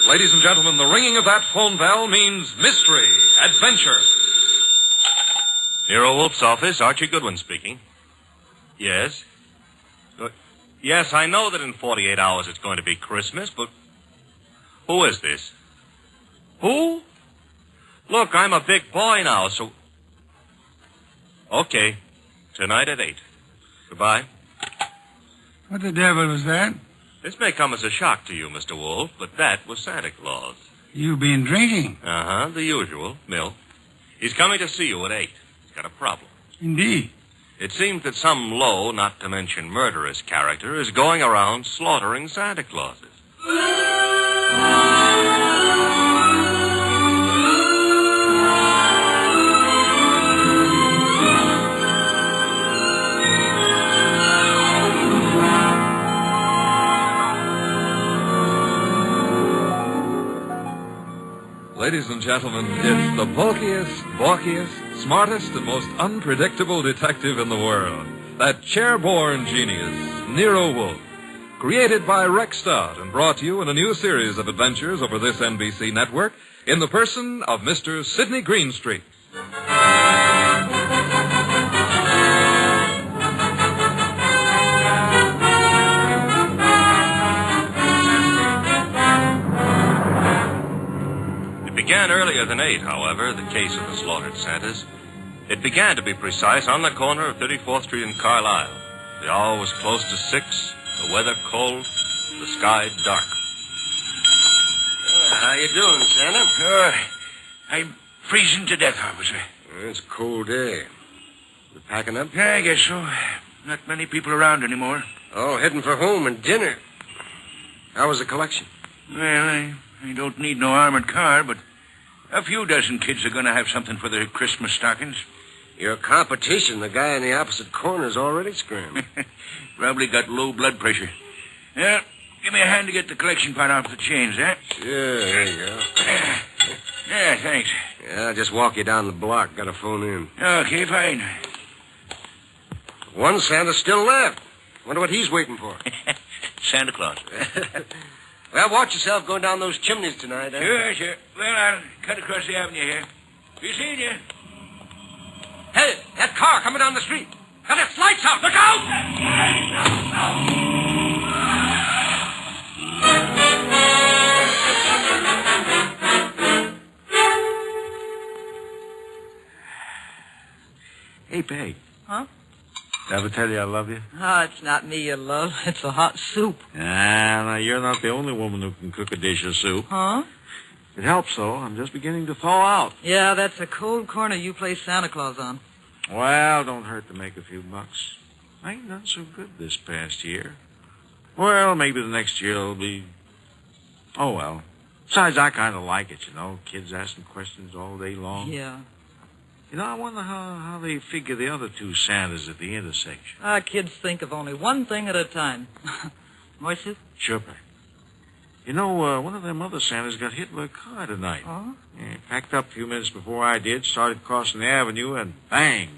Ladies and gentlemen, the ringing of that phone bell means mystery, adventure. Nero Wolfe's office, Archie Goodwin speaking. Yes? Yes, I know that in 48 hours it's going to be Christmas, but who is this? Who? Look, I'm a big boy now, so... Okay. Tonight at 8. Goodbye. What the devil was that? This may come as a shock to you, Mr. Wolfe, but that was Santa Claus. You been drinking? Uh-huh, the usual, milk. He's coming to see you at 8. He's got a problem. Indeed. It seems that some low, not to mention murderous character is going around slaughtering Santa Clauses. Ladies and gentlemen, it's the bulkiest, balkiest, smartest, and most unpredictable detective in the world. That chair-born genius, Nero Wolfe. Created by Rex Stott and brought to you in a new series of adventures over this NBC network in the person of Mr. Sidney Greenstreet. It began earlier than 8, however, the case of the slaughtered Santas. It began, to be precise, on the corner of 34th Street and Carlisle. The hour was close to 6, the weather cold, the sky dark. How you doing, Santa? I'm freezing to death, officer. It's a cold day. You packing up? Yeah, I guess so. Not many people around anymore. Oh, heading for home and dinner. How was the collection? Well, I don't need no armored car, but a few dozen kids are going to have something for their Christmas stockings. Your competition, the guy in the opposite corner, is already screaming. Probably got low blood pressure. Yeah, give me a hand to get the collection pot off the chains, eh? Sure, there you go. Yeah, thanks. Yeah, I'll just walk you down the block. Got a phone in. Okay, fine. One Santa's still left. Wonder what he's waiting for. Santa Claus. Well, watch yourself going down those chimneys tonight, eh? Sure. Well, I'll cut across the avenue here. Be seeing you. Hey, that car coming down the street. Got its lights out. Look out! Hey, Peg. Huh? Did I ever tell you I love you? Oh, it's not me you love. It's a hot soup. Nah, you're not the only woman who can cook a dish of soup. Huh? It helps, though. I'm just beginning to thaw out. Yeah, that's a cold corner you play Santa Claus on. Well, don't hurt to make a few bucks. I ain't done so good this past year. Well, maybe the next year will be... Oh, well. Besides, I kind of like it, you know. Kids asking questions all day long. Yeah. You know, I wonder how they figure the other two Santas at the intersection. Kids think of only one thing at a time. More soup? Sure, Peg. You know, one of them other Santas got hit by a car tonight. Oh? Yeah, packed up a few minutes before I did, started crossing the avenue, and bang!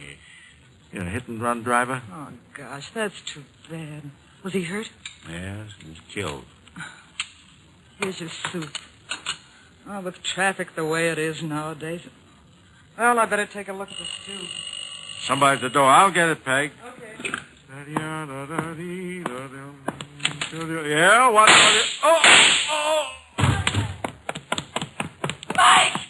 Hit-and-run driver. Oh, gosh, that's too bad. Was he hurt? Yes, he was killed. Here's your soup. Oh, with traffic the way it is nowadays. Well, I better take a look at the stew. Somebody at the door. I'll get it, Peg. Okay. Yeah, what? Oh! Mike!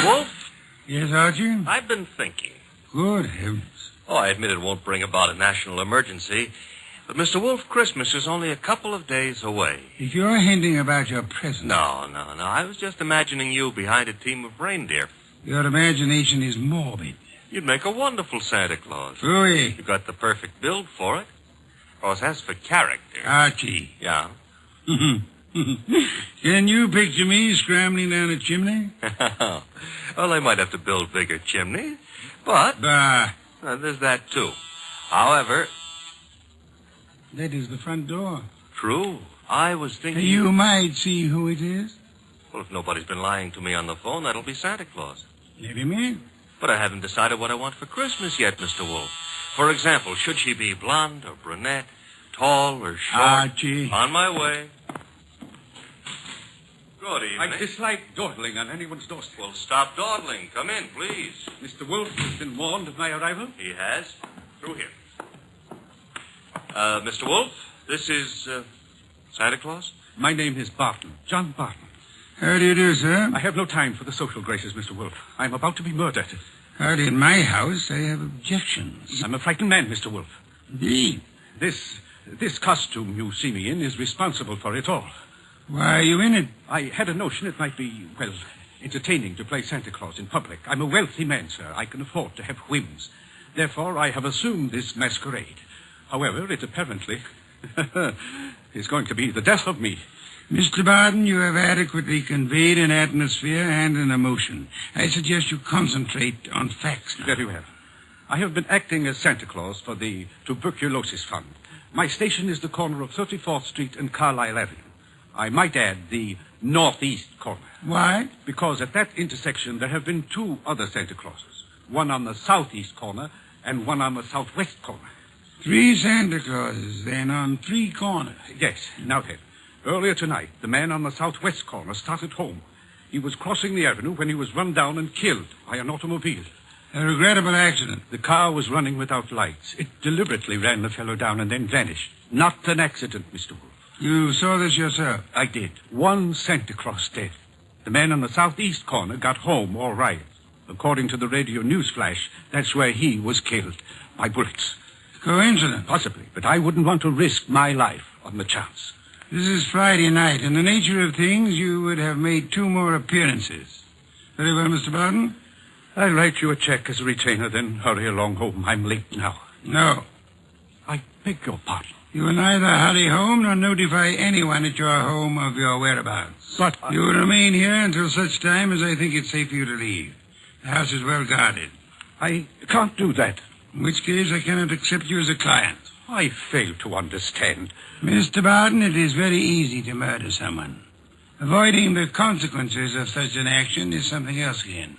Wolfe? Yes, Archie? I've been thinking. Good heavens. Oh, I admit it won't bring about a national emergency. But, Mr. Wolfe, Christmas is only a couple of days away. If you're hinting about your present... No. I was just imagining you behind a team of reindeer. Your imagination is morbid. You'd make a wonderful Santa Claus. Really? You got the perfect build for it. Of course, as for character... Archie. Yeah? Can you picture me scrambling down a chimney? Well, they might have to build bigger chimneys, but... Bah. There's that, too. However... That is the front door. True. I was thinking... You might see who it is. Well, if nobody's been lying to me on the phone, that'll be Santa Claus. Let him in. But I haven't decided what I want for Christmas yet, Mr. Wolfe. For example, should she be blonde or brunette, tall or short? Archie. On my way. Good evening. I dislike dawdling on anyone's doorstep. Well, stop dawdling. Come in, please. Mr. Wolfe has been warned of my arrival. He has. Through here. Mr. Wolfe, this is, Santa Claus? My name is Barton, John Barton. How do you do, sir? I have no time for the social graces, Mr. Wolfe. I'm about to be murdered. Howdy, in my house, I have objections. I'm a frightened man, Mr. Wolfe. Indeed. This costume you see me in is responsible for it all. Why are you in it? I had a notion it might be, well, entertaining to play Santa Claus in public. I'm a wealthy man, sir. I can afford to have whims. Therefore, I have assumed this masquerade. However, it apparently is going to be the death of me. Mr. Barton, you have adequately conveyed an atmosphere and an emotion. I suggest you concentrate on facts now. Very well. I have been acting as Santa Claus for the Tuberculosis Fund. My station is the corner of 34th Street and Carlisle Avenue. I might add the northeast corner. Why? Because at that intersection there have been two other Santa Clauses. One on the southeast corner and one on the southwest corner. 3 Santa Clauses, then, on 3 corners. Yes. Now then, earlier tonight, the man on the southwest corner started home. He was crossing the avenue when he was run down and killed by an automobile. A regrettable accident. The car was running without lights. It deliberately ran the fellow down and then vanished. Not an accident, Mr. Wolfe. You saw this yourself? I did. 1 Santa Claus dead. The man on the southeast corner got home all right. According to the radio news flash, that's where he was killed by bullets. Coincidence? Possibly, but I wouldn't want to risk my life on the chance. This is Friday night. In the nature of things, you would have made 2 more appearances. Very well, Mr. Barton. I'll write you a check as a retainer, then hurry along home. I'm late now. No. I beg your pardon. You will neither hurry home nor notify anyone at your home of your whereabouts. But you will remain here until such time as I think it's safe for you to leave. The house is well guarded. I can't do that. In which case, I cannot accept you as a client. I fail to understand. Mr. Barton, it is very easy to murder someone. Avoiding the consequences of such an action is something else again.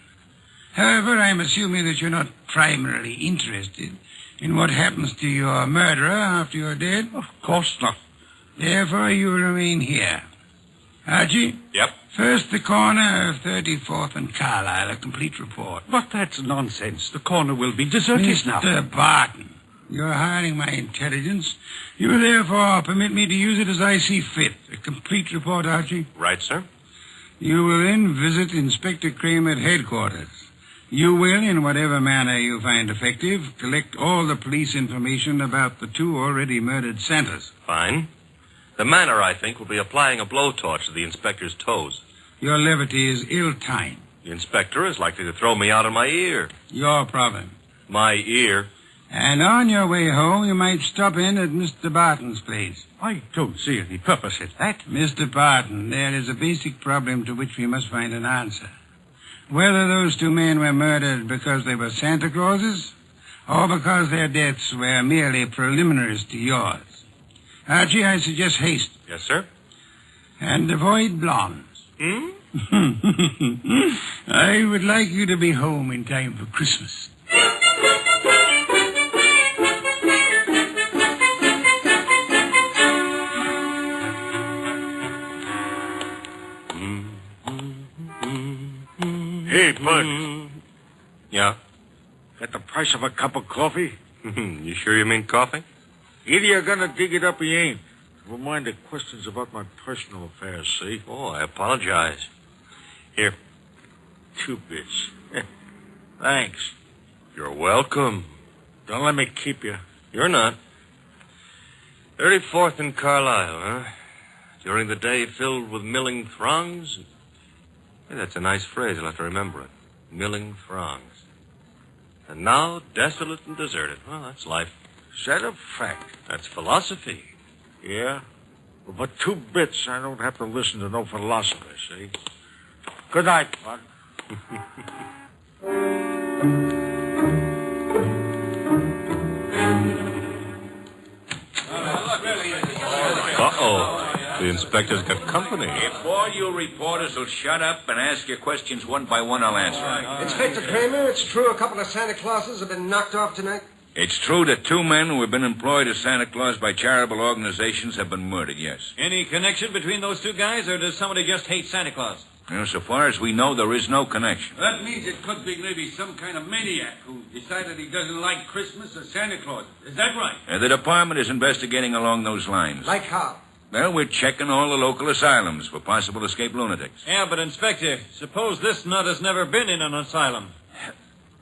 However, I'm assuming that you're not primarily interested in what happens to your murderer after you're dead. Of course not. Therefore, you will remain here. Archie? Yep. First, the corner of 34th and Carlisle, a complete report. But that's nonsense. The corner will be deserted now. Mr. Barton, you're hiring my intelligence. You will therefore permit me to use it as I see fit. A complete report, Archie. Right, sir. You will then visit Inspector Crane at headquarters. You will, in whatever manner you find effective, collect all the police information about the 2 already murdered Santas. Fine. The manner, I think, will be applying a blowtorch to the inspector's toes. Your levity is ill-timed. The inspector is likely to throw me out of my ear. Your problem. My ear? And on your way home, you might stop in at Mr. Barton's place. I don't see any purpose in that. Mr. Barton, there is a basic problem to which we must find an answer. Whether those 2 men were murdered because they were Santa Clauses, or because their deaths were merely preliminaries to yours. Archie, I suggest haste. Yes, sir. And avoid blondes. Hmm? I would like you to be home in time for Christmas. Hey, Bud. Yeah? Got the price of a cup of coffee? You sure you mean coffee? Either you're gonna dig it up or you ain't. Never mind the questions about my personal affairs, see? Oh, I apologize. Here. 2 bits. Thanks. You're welcome. Don't let me keep you. You're not. 34th and Carlisle, huh? During the day filled with milling throngs? Hey, that's a nice phrase. I'll have to remember it. Milling throngs. And now, desolate and deserted. Well, that's life. Is that a fact? That's philosophy. Yeah? Well, for 2 bits, I don't have to listen to no philosopher, see? Good night, Bud. Uh-oh. The inspector's got company. If all you reporters will shut up and ask your questions one by one, I'll answer. Inspector Kramer, it's true a couple of Santa Clauses have been knocked off tonight? It's true that 2 men who have been employed as Santa Claus by charitable organizations have been murdered, yes. Any connection between those 2 guys, or does somebody just hate Santa Claus? Well, so far as we know, there is no connection. That means it could be maybe some kind of maniac who decided he doesn't like Christmas or Santa Claus. Is that right? The department is investigating along those lines. Like how? Well, we're checking all the local asylums for possible escaped lunatics. Yeah, but Inspector, suppose this nut has never been in an asylum.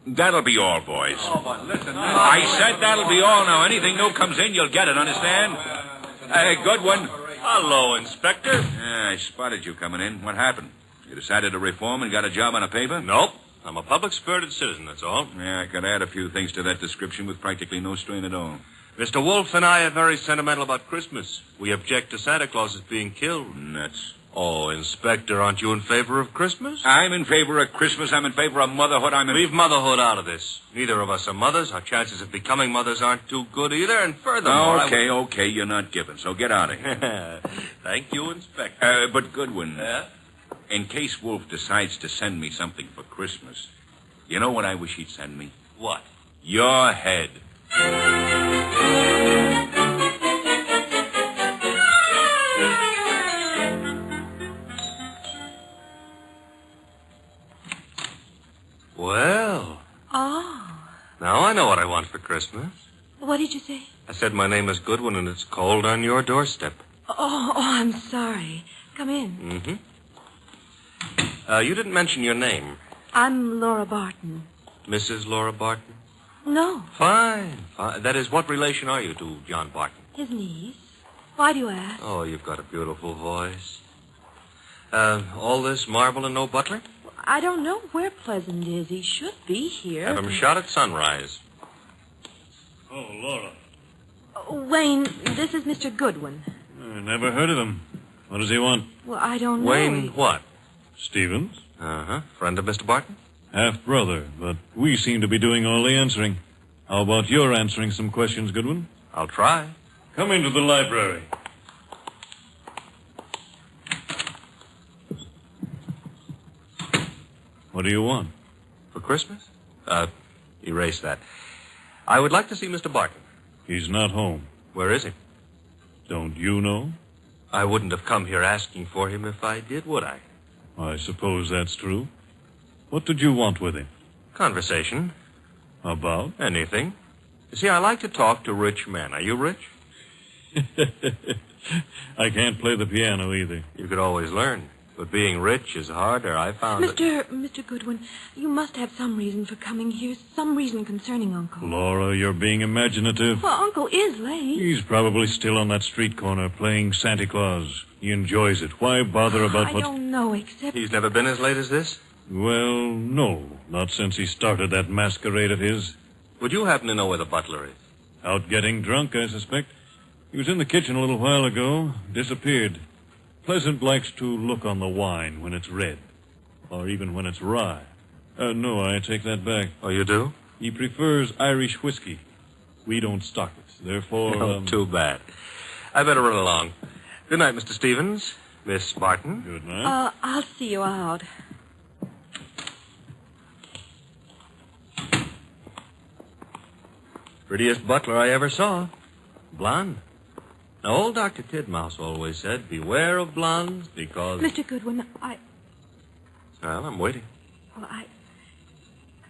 That'll be all, boys. Oh, but listen. I said that'll be all now. Anything new comes in, you'll get it, understand? Good one. Hello, Inspector. Yeah, I spotted you coming in. What happened? You decided to reform and got a job on a paper? Nope. I'm a public-spirited citizen, that's all. Yeah, I could add a few things to that description with practically no strain at all. Mr. Wolfe and I are very sentimental about Christmas. We object to Santa Claus being killed. Nuts. Oh, Inspector, aren't you in favor of Christmas? I'm in favor of Christmas. I'm in favor of motherhood. Leave motherhood out of this. Neither of us are mothers. Our chances of becoming mothers aren't too good either. And furthermore... Okay, you're not giving, so get out of here. Thank you, Inspector. But Goodwin, Yeah? in case Wolf decides to send me something for Christmas, you know what I wish he'd send me? What? Your head. Well, Oh. now I know what I want for Christmas. What did you say? I said my name is Goodwin and it's cold on your doorstep. Oh, I'm sorry. Come in. Mm-hmm. You didn't mention your name. I'm Laura Barton. Mrs. Laura Barton? No, Fine. That is, what relation are you to John Barton? his niece. Why do you ask? Oh, you've got a beautiful voice. All this marble and no butler? I don't know where Pleasant is. He should be here. Have him shot at sunrise. Oh, Laura. Wayne, this is Mr. Goodwin. I never heard of him. What does he want? Well, I don't know. Wayne what? Stevens? Uh-huh. Friend of Mr. Barton? Half-brother, but we seem to be doing all the answering. How about your answering some questions, Goodwin? I'll try. Come into the library. What do you want? For Christmas? Erase that. I would like to see Mr. Barton. He's not home. Where is he? Don't you know? I wouldn't have come here asking for him if I did, would I? I suppose that's true. What did you want with him? Conversation. About? Anything. You see, I like to talk to rich men. Are you rich? I can't play the piano either. You could always learn. But being rich is harder, I found it. Mr. Goodwin, you must have some reason for coming here, some reason concerning Uncle. Laura, you're being imaginative. Well, Uncle is late. He's probably still on that street corner playing Santa Claus. He enjoys it. Why bother about I what... don't know, except... He's never been as late as this? Well, no. Not since he started that masquerade of his. Would you happen to know where the butler is? Out getting drunk, I suspect. He was in the kitchen a little while ago. Disappeared. Pleasant likes to look on the wine when it's red. Or even when it's rye. No, I take that back. Oh, you do? He prefers Irish whiskey. We don't stock it. Therefore... Oh, too bad. I better run along. Good night, Mr. Stevens. Miss Barton. Good night. I'll see you out. Prettiest butler I ever saw. Blonde. Now, old Dr. Tidmouse always said, beware of blondes because... Mr. Goodwin, Well, I'm waiting. Well,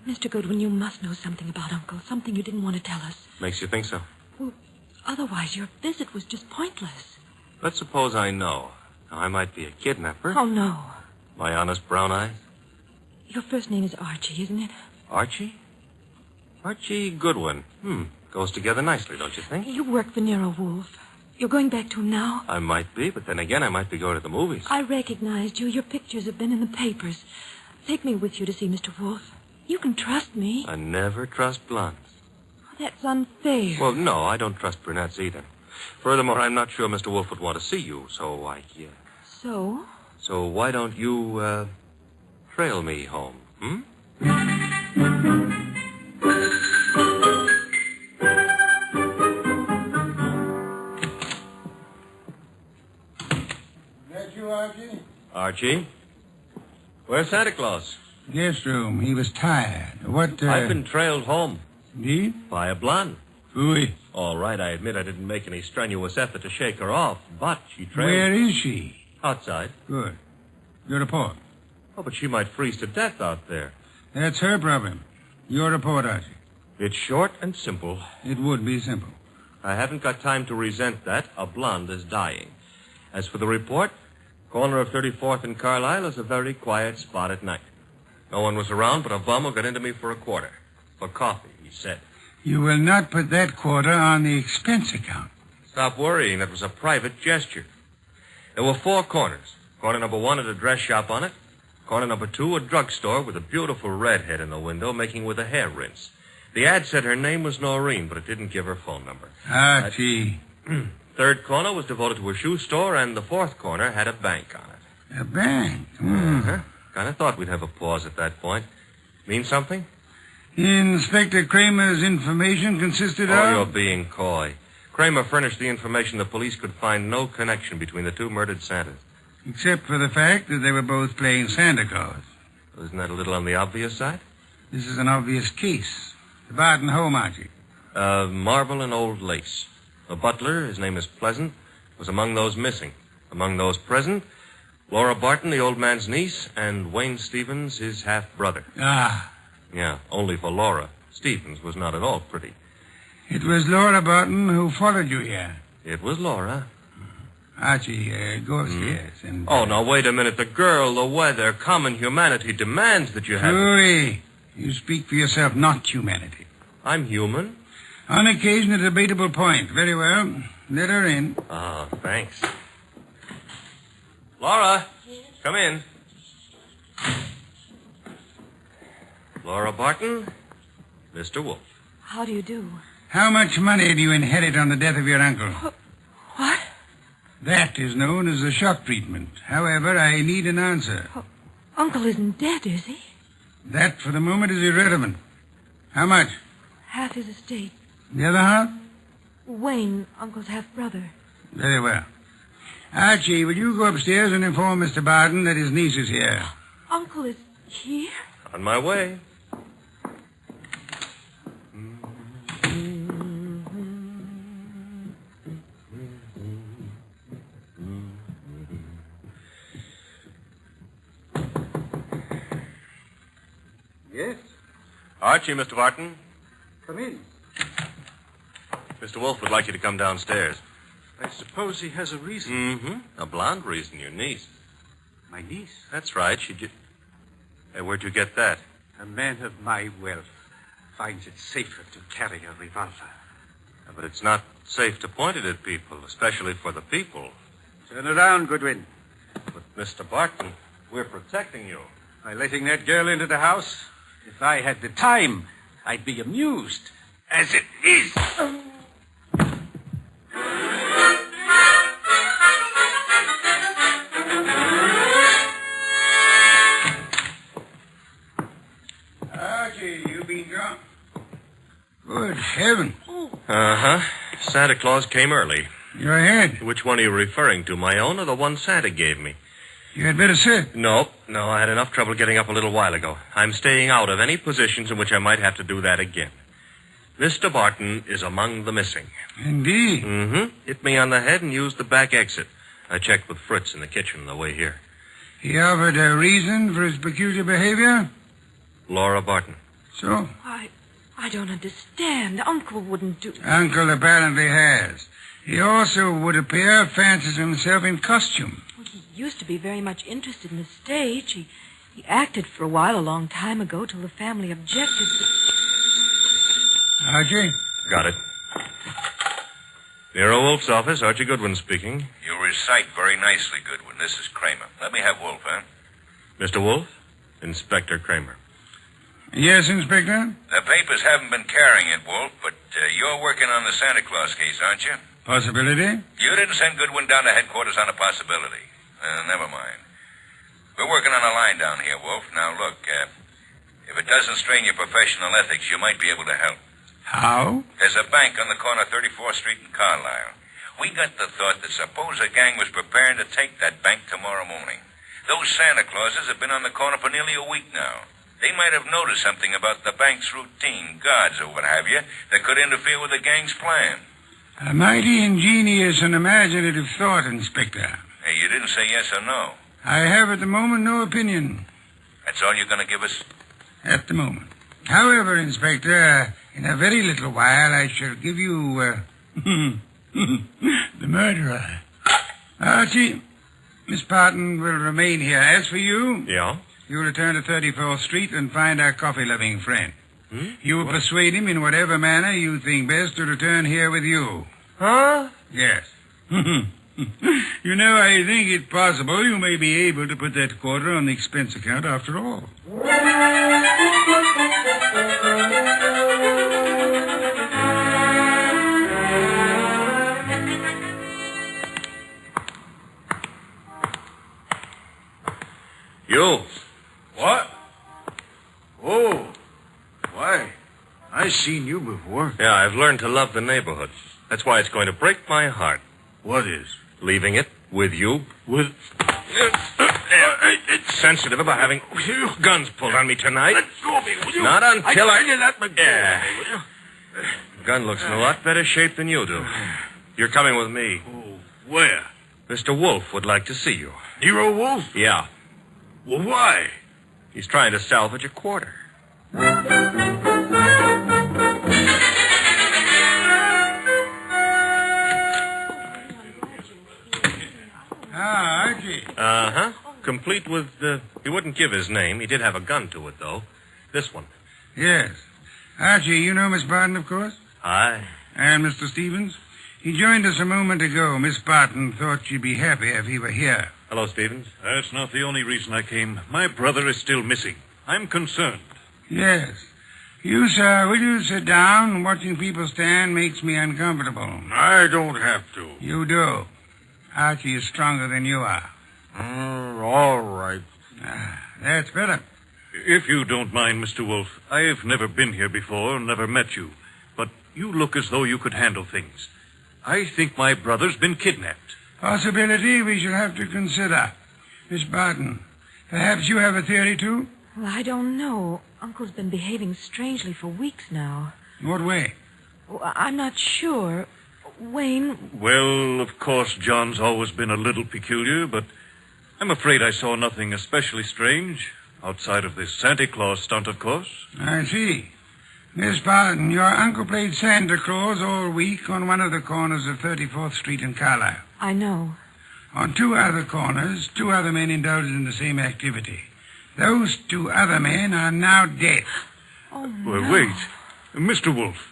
Mr. Goodwin, you must know something about Uncle. Something you didn't want to tell us. Makes you think so. Well, otherwise your visit was just pointless. Let's suppose I know. Now, I might be a kidnapper. Oh, no. My honest brown eyes. Your first name is Archie, isn't it? Archie? Archie Goodwin. Goes together nicely, don't you think? You work for Nero Wolfe. You're going back to him now? I might be, but then again, I might be going to the movies. I recognized you. Your pictures have been in the papers. Take me with you to see Mr. Wolfe. You can trust me. I never trust blondes. That's unfair. Well, no, I don't trust brunettes either. Furthermore, I'm not sure Mr. Wolfe would want to see you, so So? So why don't you, trail me home, That you, Archie? Archie? Where's Santa Claus? Guest room. He was tired. What, I've been trailed home. Indeed? By a blonde. Ooh. All right, I admit I didn't make any strenuous effort to shake her off, but she trailed... Where is she? Outside. Good. Your report. Oh, but she might freeze to death out there. That's her problem. Your report, Archie. It's short and simple. It would be simple. I haven't got time to resent that. A blonde is dying. As for the report, corner of 34th and Carlisle is a very quiet spot at night. No one was around, but a bum who got into me for a quarter. For coffee, he said. You will not put that quarter on the expense account. Stop worrying. That was a private gesture. There were 4 corners. Corner number 1 had a dress shop on it. Corner number 2, a drugstore with a beautiful redhead in the window making with a hair rinse. The ad said her name was Noreen, but it didn't give her phone number. Archie. 3rd corner was devoted to a shoe store, and the 4th corner had a bank on it. A bank? Uh-huh. Kind of thought we'd have a pause at that point. Mean something? Inspector Kramer's information consisted Oh, of... you're being coy. Kramer furnished the information the police could find no connection between the 2 murdered Santas. Except for the fact that they were both playing Santa Claus. Isn't that a little on the obvious side? This is an obvious case. The Barton home, Archie. Marble and old lace. The butler, his name is Pleasant, was among those missing. Among those present, Laura Barton, the old man's niece, and Wayne Stevens, his half-brother. Ah. Yeah, only for Laura. Stevens was not at all pretty. It was Laura Barton who followed you here. It was Laura. Archie, go upstairs and... Oh, now, wait a minute. The girl, the weather, common humanity demands that you have... Hurry. You speak for yourself, not humanity. I'm human. On occasion, a debatable point. Very well. Let her in. Oh, thanks. Laura, come in. Laura Barton, Mr. Wolfe. How do you do? How much money do you inherit on the death of your uncle? What? That is known as the shock treatment. However, I need an answer. Uncle isn't dead, is he? That, for the moment, is irrelevant. How much? Half his estate. The other half? Wayne, Uncle's half-brother. Very well. Archie, will you go upstairs and inform Mr. Barton that his niece is here? Uncle is here? On my way. Yes? Archie, Mr. Barton. Come in. Mr. Wolfe would like you to come downstairs. I suppose he has a reason. Mm-hmm. A blonde reason, your niece. My niece? That's right. Hey, where'd you get that? A man of my wealth finds it safer to carry a revolver. But it's not safe to point it at people, especially for the people. Turn around, Goodwin. But, Mr. Barton, we're protecting you. By letting that girl into the house, if I had the time, I'd be amused. As it is... Archie, you been drunk? Good heaven. Uh-huh. Santa Claus came early. Your head. Which one are you referring to, my own or the one Santa gave me? You had better sit. No, I had enough trouble getting up a little while ago. I'm staying out of any positions in which I might have to do that again. Mr. Barton is among the missing. Indeed. Mm-hmm. Hit me on the head and used the back exit. I checked with Fritz in the kitchen on the way here. He offered a reason for his peculiar behavior? Laura Barton. So? I don't understand. Uncle wouldn't do... Uncle apparently has. He also, would appear, fancies himself in costume. Well, he used to be very much interested in the stage. He acted for a while a long time ago till the family objected. Archie? Got it. Nero Wolfe's office. Archie Goodwin speaking. You recite very nicely, Goodwin. This is Kramer. Let me have Wolfe, huh? Mr. Wolfe? Inspector Kramer. Yes, Inspector? The papers haven't been carrying it, Wolfe, but you're working on the Santa Claus case, aren't you? Possibility? You didn't send Goodwin down to headquarters on a possibility. Never mind. We're working on a line down here, Wolfe. Now, look, if it doesn't strain your professional ethics, you might be able to help. How? There's a bank on the corner of 34th Street and Carlisle. We got the thought that suppose a gang was preparing to take that bank tomorrow morning. Those Santa Clauses have been on the corner for nearly a week now. They might have noticed something about the bank's routine, guards or what have you, that could interfere with the gang's plan. A mighty ingenious and imaginative thought, Inspector. Hey, you didn't say yes or no. I have at the moment no opinion. That's all you're going to give us? At the moment. However, Inspector, in a very little while I shall give you, the murderer. Archie, Miss Parton will remain here. As for you... Yeah? You return to 34th Street and find our coffee-loving friend. You will persuade him in whatever manner you think best to return here with you. Huh? Yes. You know, I think it possible you may be able to put that quarter on the expense account after all. You. What? Oh. Why? I've seen you before. Yeah, I've learned to love the neighborhood. That's why it's going to break my heart. What is? Leaving it with you. With... It's sensitive about having guns pulled on me tonight. Let go of me, will you? Not until I... Let me go. Yeah. Will you? Gun looks in a lot better shape than you do. You're coming with me. Oh, where? Mr. Wolfe would like to see you. Nero Wolfe? Yeah. Well, why? He's trying to salvage a quarter. Archie. Uh-huh. Complete with, he wouldn't give his name. He did have a gun to it, though. This one. Yes. Archie, you know Miss Barton, of course? Aye. And Mr. Stevens? He joined us a moment ago. Miss Barton thought she'd be happy if he were here. Hello, Stevens. That's not the only reason I came. My brother is still missing. I'm concerned. Yes. You, sir, will you sit down? Watching people stand makes me uncomfortable. I don't have to. You do. Archie is stronger than you are. All right. That's better. If you don't mind, Mr. Wolfe, I've never been here before, never met you. But you look as though you could handle things. I think my brother's been kidnapped. Possibility we shall have to consider. Miss Barton, perhaps you have a theory, too? Well, I don't know. Uncle's been behaving strangely for weeks now. In what way? Oh, I'm not sure. Wayne... Well, of course, John's always been a little peculiar, but I'm afraid I saw nothing especially strange, outside of this Santa Claus stunt, of course. I see. Miss Barton, your uncle played Santa Claus all week on one of the corners of 34th Street in Carlisle. I know. On two other corners, two other men indulged in the same activity. Those two other men are now dead. Oh, no. Well, wait. Mr. Wolfe,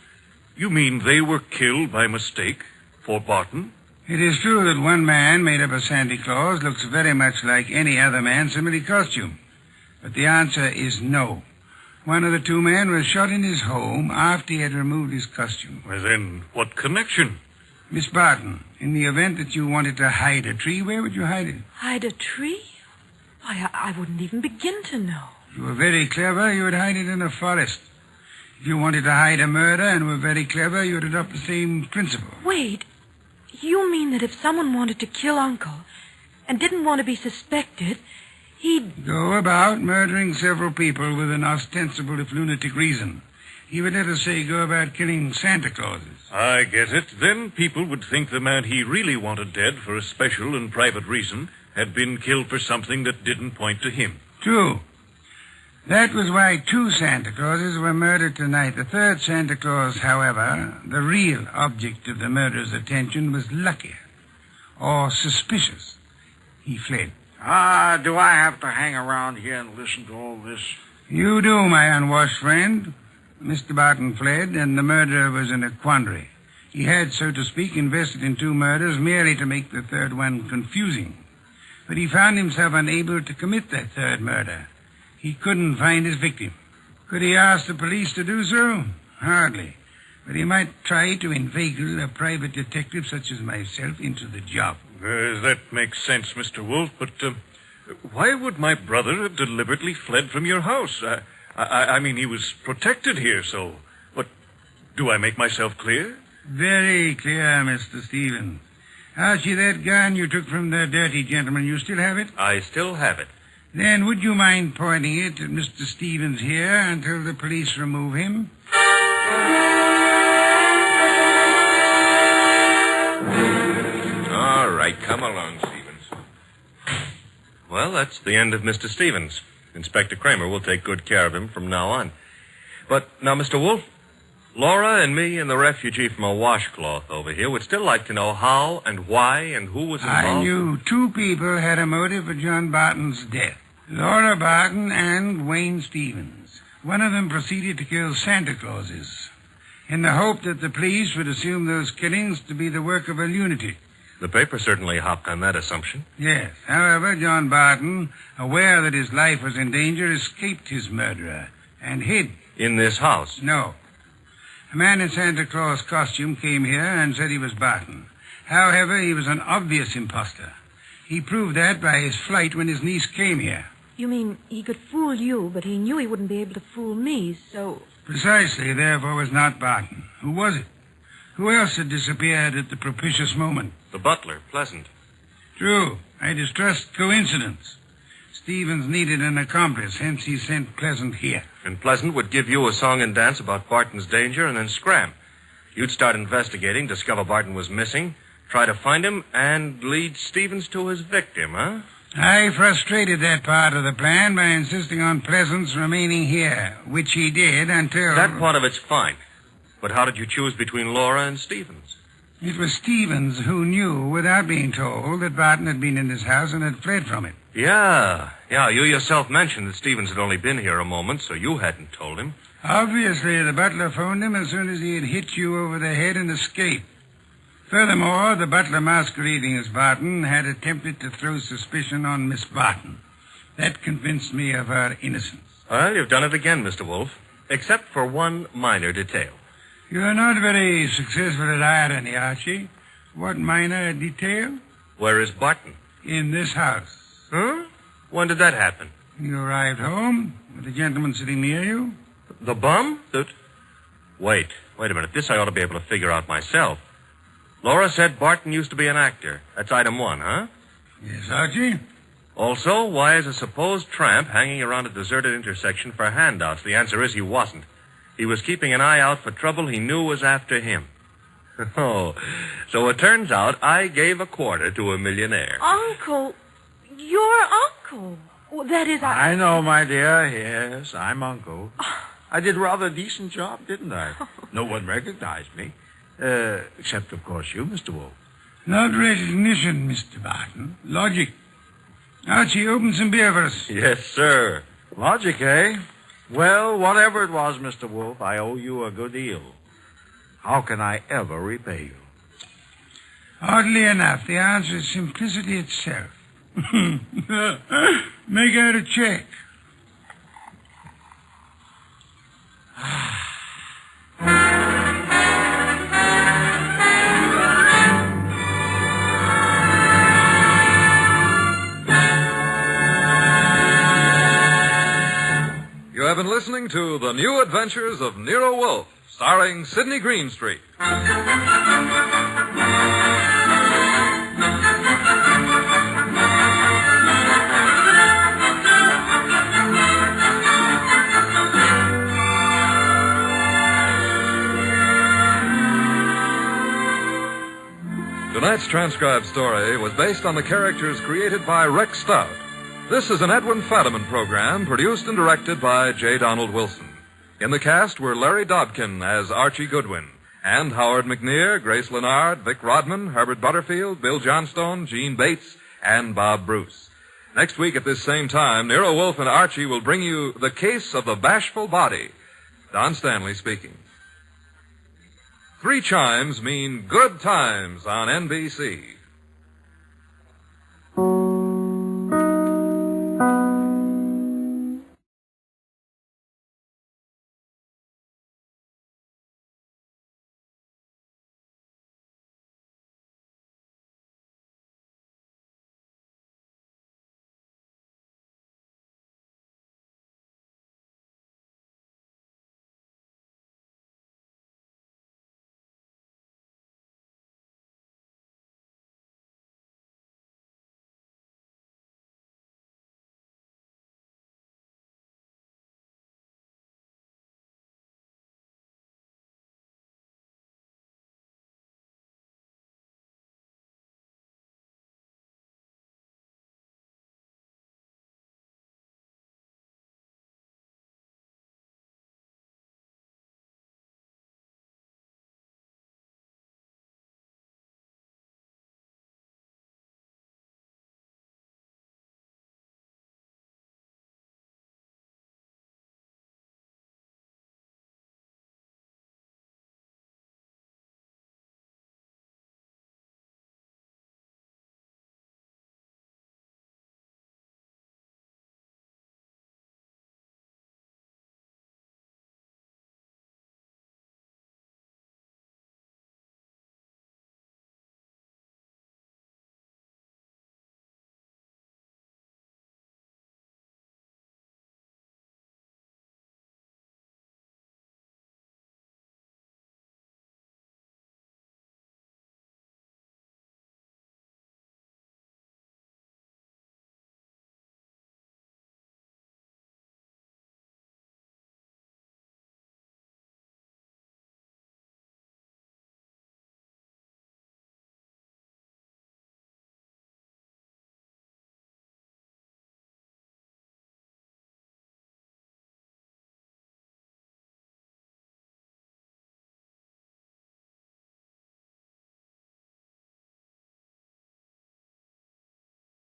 you mean they were killed by mistake for Barton? It is true that one man, made up of Santa Claus, looks very much like any other man similarly costumed. But the answer is no. One of the two men was shot in his home after he had removed his costume. Well, then, what connection? Miss Barton, in the event that you wanted to hide a tree, where would you hide it? Hide a tree? I wouldn't even begin to know. If you were very clever, you would hide it in a forest. If you wanted to hide a murder and were very clever, you would adopt the same principle. Wait. You mean that if someone wanted to kill Uncle and didn't want to be suspected, he'd... Go about murdering several people with an ostensible, if lunatic, reason. He would, let us say, go about killing Santa Clauses. I get it. Then people would think the man he really wanted dead for a special and private reason had been killed for something that didn't point to him. True. That was why two Santa Clauses were murdered tonight. The third Santa Claus, however, the real object of the murderer's attention, was luckier or suspicious. He fled. Do I have to hang around here and listen to all this? You do, my unwashed friend. Mr. Barton fled, and the murderer was in a quandary. He had, so to speak, invested in two murders merely to make the third one confusing. But he found himself unable to commit that third murder. He couldn't find his victim. Could he ask the police to do so? Hardly. But he might try to inveigle a private detective such as myself into the job. That makes sense, Mr. Wolfe, but why would my brother have deliberately fled from your house? I mean, he was protected here, so... But do I make myself clear? Very clear, Mr. Stevens. Archie, that gun you took from the dirty gentleman, you still have it? I still have it. Then would you mind pointing it at Mr. Stevens here until the police remove him? All right, come along, Stevens. Well, that's the end of Mr. Stevens. Inspector Kramer will take good care of him from now on. But now, Mr. Wolfe, Laura and me and the refugee from a washcloth over here would still like to know how and why and who was involved. I knew two people had a motive for John Barton's death. Laura Barton and Wayne Stevens. One of them proceeded to kill Santa Clauses in the hope that the police would assume those killings to be the work of a lunatic. The paper certainly hopped on that assumption. Yes. However, John Barton, aware that his life was in danger, escaped his murderer and hid. In this house? No. A man in Santa Claus costume came here and said he was Barton. However, he was an obvious imposter. He proved that by his flight when his niece came here. You mean he could fool you, but he knew he wouldn't be able to fool me, so... Precisely, therefore, was not Barton. Who was it? Who else had disappeared at the propitious moment? The butler, Pleasant. True. I distrust coincidence. Stevens needed an accomplice, hence he sent Pleasant here. And Pleasant would give you a song and dance about Barton's danger and then scram. You'd start investigating, discover Barton was missing, try to find him, and lead Stevens to his victim, huh? I frustrated that part of the plan by insisting on Pleasant's remaining here, which he did until... That part of it's fine. But how did you choose between Laura and Stevens? It was Stevens who knew, without being told, that Barton had been in this house and had fled from it. Yeah. You yourself mentioned that Stevens had only been here a moment, so you hadn't told him. Obviously, the butler phoned him as soon as he had hit you over the head and escaped. Furthermore, the butler masquerading as Barton had attempted to throw suspicion on Miss Barton. That convinced me of her innocence. Well, you've done it again, Mr. Wolfe, except for one minor detail. You're not very successful at irony, Archie. What minor detail? Where is Barton? In this house. Huh? When did that happen? You arrived home with the gentleman sitting near you. The bum? Wait a minute. This I ought to be able to figure out myself. Laura said Barton used to be an actor. That's item one, huh? Yes, Archie. Also, why is a supposed tramp hanging around a deserted intersection for handouts? The answer is he wasn't. He was keeping an eye out for trouble he knew was after him. Oh, so it turns out I gave a quarter to a millionaire. Uncle, your uncle. Well, that is... I know, my dear. Yes, I'm Uncle. I did rather a decent job, didn't I? No one recognized me. Except, of course, you, Mr. Wolfe. Not recognition, Mr. Barton. Logic. Archie, open some beer for us. Yes, sir. Logic, eh? Well, whatever it was, Mr. Wolfe, I owe you a good deal. How can I ever repay you? Oddly enough, the answer is simplicity itself. Make out a check. You have been listening to The New Adventures of Nero Wolfe, starring Sidney Greenstreet. Tonight's transcribed story was based on the characters created by Rex Stout. This is an Edwin Fadiman program produced and directed by J. Donald Wilson. In the cast were Larry Dobkin as Archie Goodwin, and Howard McNear, Grace Lennard, Vic Rodman, Herbert Butterfield, Bill Johnstone, Gene Bates, and Bob Bruce. Next week at this same time, Nero Wolfe and Archie will bring you The Case of the Bashful Body. Don Stanley speaking. 3 chimes mean good times on NBC.